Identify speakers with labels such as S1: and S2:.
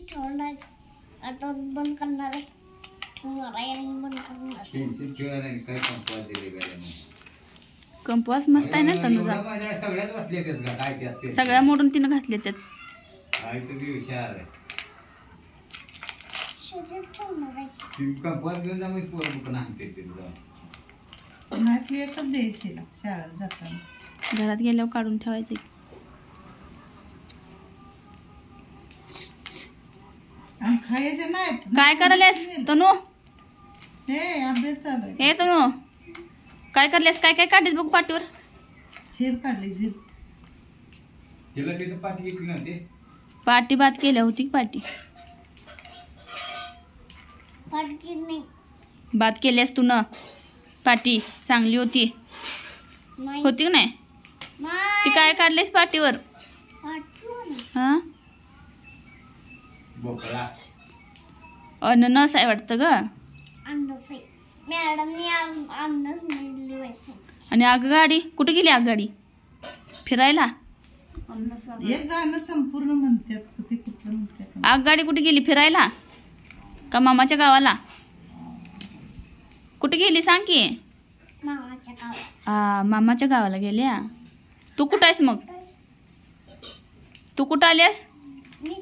S1: ठेवणार आता बंद करणार आहे बंद करणार
S2: काय कंपास दिले
S3: कंपास मस्त आहे ना तनुजा
S2: सगळ्यात बसले काय त्यात
S3: सगळ्या मोडून तिनं घातले त्यात
S2: काय तुम्ही हुशार आहे
S1: ठेवणार आहे
S2: कंपास घेऊन जा मग पोर बुक आणते तिला
S4: एकच द्यायची तिला शाळेत जाताना
S3: घरात गेल्यावर काढून ठेवायचे
S4: आणि खायचे नाहीत
S3: काय करायल्यास तनू
S4: हे अभ्यास चालू आहे
S3: हे तनू काय करल्यास काय काय काढलीस बघ पाठीवर
S4: झीर काढली झीर
S2: तिला तिथं पाठी घेतली नव्हती
S3: पाटी भात केल्या होती पाटी
S1: फाटकी नाही
S3: भात केल्यास तू न पाटी चांगली होती होती की नाही ती काय काढलीस पाटीवर हा
S2: बोकळा
S3: अननस आहे वाटतं ग
S1: मॅडमने अन्नच म्हणली वैसे
S3: आणि आगगाडी कुठे गेली आगगाडी फिरायला
S4: एक गाणं संपूर्ण म्हणतात ते कुठलं म्हणतात
S3: आगगाडी कुठे गेली फिरायला का मामाच्या गावाला कुठे गेली सांग की
S1: मामाच्या गावात
S3: मामाच्या गावाला गेल्या तू कुठं आहेस मग तू कुठं आलीस
S1: मी